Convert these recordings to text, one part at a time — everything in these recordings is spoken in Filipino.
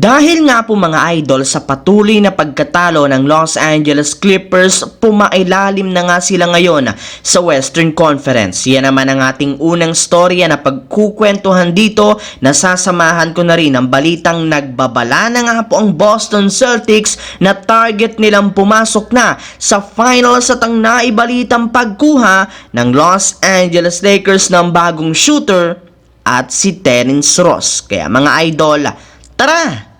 Dahil nga po mga idol sa patuloy na pagkatalo ng Los Angeles Clippers, pumailalim na nga sila ngayon sa Western Conference. Yan naman ang ating unang storya na pagkukwentuhan dito. Nasasamahan ko na rin ang balitang nagbabala na nga po ang Boston Celtics na target nilang pumasok na sa finals at ang naibalitang pagkuha ng Los Angeles Lakers ng bagong shooter at si Terrence Ross. Kaya mga idol, tara!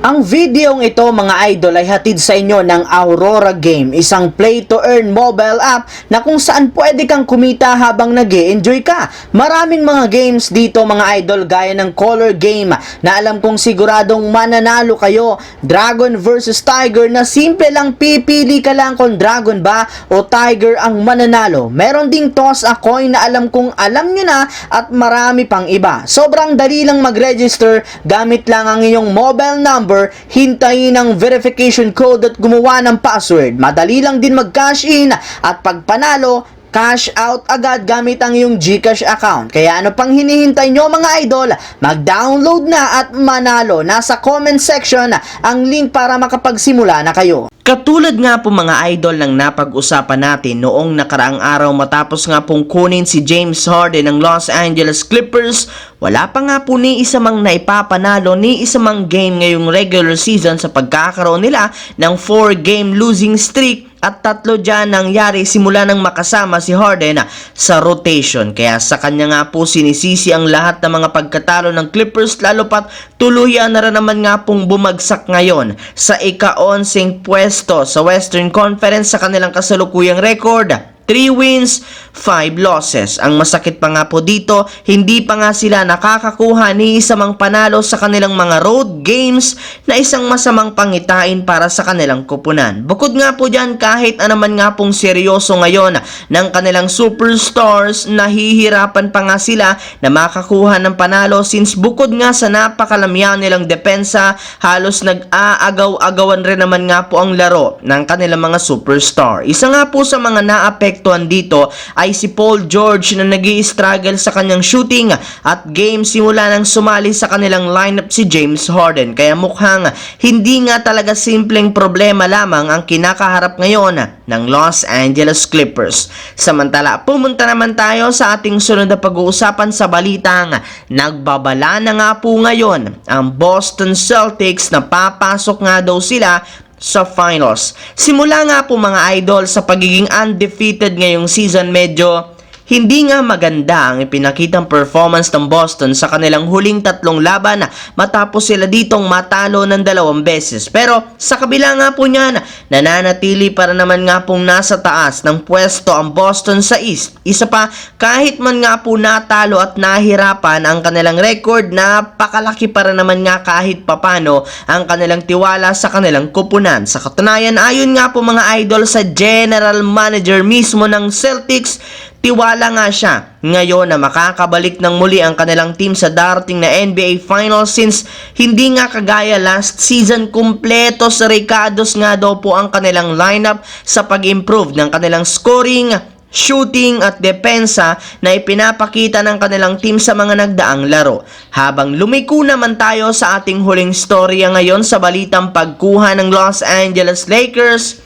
Ang videong ito mga idol ay hatid sa inyo ng Aurora Game, isang play-to-earn mobile app na kung saan pwede kang kumita habang nag-e-enjoy ka. Maraming mga games dito mga idol gaya ng Color Game na alam kong siguradong mananalo kayo. Dragon versus Tiger na simple lang, pipili ka lang kung Dragon ba o Tiger ang mananalo. Meron ding Toss a Coin na alam kong alam nyo na at marami pang iba. Sobrang dali lang mag-register, gamit lang ang iyong mobile number, hintayin ang verification code at gumawa ng password. Madali lang din mag-cash in at pag panalo, cash out agad gamit ang iyong GCash account. Kaya ano pang hinihintay nyo mga idol? Mag-download na at manalo. Nasa comment section ang link para makapagsimula na kayo. Katulad nga po mga idol ng napag-usapan natin noong nakaraang araw matapos nga pong kunin si James Harden ng Los Angeles Clippers, wala pa nga po ni isa mang naipapanalo ni isa mang game ngayong regular season sa pagkakaroon nila ng 4-game losing streak. At tatlo dyan nangyari simula nang makasama si Harden sa rotation. Kaya sa kanya nga po sinisisi ang lahat ng mga pagkatalo ng Clippers, lalo pat tuluyan na rin naman nga pong bumagsak ngayon sa ika-11 pwesto sa Western Conference sa kanilang kasalukuyang record. 3 wins, 5 losses. Ang masakit pa nga po dito, hindi pa nga sila nakakakuha ni isa mang panalo sa kanilang mga road games na isang masamang pangitain para sa kanilang kupunan. Bukod nga po dyan, kahit naman nga pong seryoso ngayon ng kanilang superstars, nahihirapan pa nga sila na makakuha ng panalo since bukod nga sa napakalamyan nilang depensa, halos nag-aagaw-agawan rin naman nga po ang laro ng kanilang mga superstar. Isa nga po sa mga naapektuhan dito ay si Paul George na nag-i-struggle sa kanyang shooting at game simula nang sumali sa kanilang lineup si James Harden. Kaya mukhang hindi nga talaga simpleng problema lamang ang kinakaharap ngayon ng Los Angeles Clippers. Samantala, pumunta naman tayo sa ating sunod na pag-uusapan sa balitang nagbabala na nga po ngayon ang Boston Celtics na papasok nga daw sila sa finals. Simula nga po mga idol sa pagiging undefeated ngayong season, medyo hindi nga maganda ang ipinakitang performance ng Boston sa kanilang huling tatlong laban matapos sila ditong matalo ng 2 beses. Pero sa kabila nga po niyan, nananatili para naman nga pong nasa taas ng pwesto ang Boston sa East. Isa pa, kahit man nga po natalo at nahirapan ang kanilang record, napakalaki para naman nga kahit papano ang kanilang tiwala sa kanilang kupunan. Sa katunayan, ayon nga po mga idol sa general manager mismo ng Celtics, tiwala nga siya ngayon na makakabalik ng muli ang kanilang team sa darating na NBA Finals since hindi nga kagaya last season, kumpleto sa Ricados nga daw po ang kanilang lineup sa pag-improve ng kanilang scoring, shooting at depensa na ipinapakita ng kanilang team sa mga nagdaang laro. Habang lumiko naman tayo sa ating huling storya ngayon sa balitang pagkuha ng Los Angeles Lakers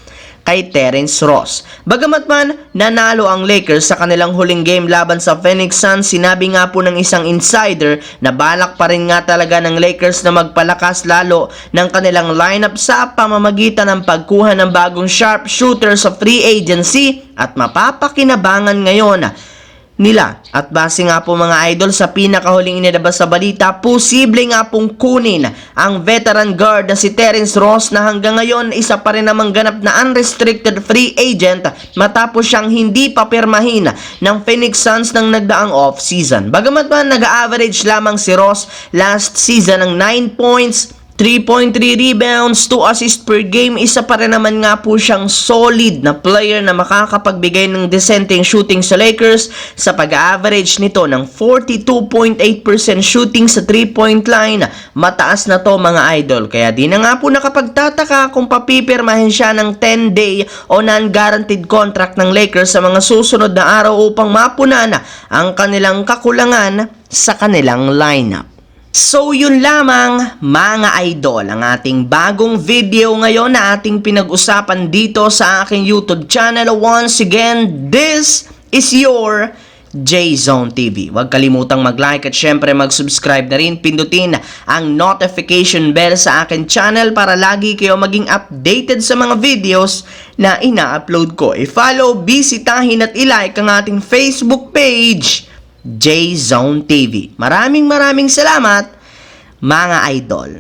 kay Terrence Ross. Bagamat man nanalo ang Lakers sa kanilang huling game laban sa Phoenix Suns, sinabi nga po ng isang insider na balak pa rin nga talaga ng Lakers na magpalakas lalo ng kanilang lineup sa pamamagitan ng pagkuha ng bagong sharpshooter sa free agency at mapapakinabangan ngayon nila. At base nga po mga idol sa pinakahuling inilabas sa balita, posible nga pong kunin ang veteran guard na si Terrence Ross na hanggang ngayon isa pa rin namang ganap na unrestricted free agent matapos siyang hindi papirmahin ng Phoenix Suns ng nagdaang off-season. Bagamat man nag-average lamang si Ross last season ng 9 points, 3.3 rebounds, 2 assists per game. Isa pa rin naman nga po siyang solid na player na makakapagbigay ng disenteng shooting sa Lakers sa pag-average nito ng 42.8% shooting sa 3-point line. Mataas na to mga idol. Kaya di na nga po nakapagtataka kung papipirmahin siya ng 10-day o non-guaranteed contract ng Lakers sa mga susunod na araw upang mapunan ang kanilang kakulangan sa kanilang lineup. So yun lamang mga idol ang ating bagong video ngayon na ating pinag-usapan dito sa aking YouTube channel. Once again, this is your J-Zone TV. Huwag kalimutang mag-like at syempre mag-subscribe na rin. Pindutin ang notification bell sa akin channel para lagi kayo maging updated sa mga videos na ina-upload ko. I-follow, bisitahin at i-like ang ating Facebook page, J-Zone TV. Maraming salamat mga idol.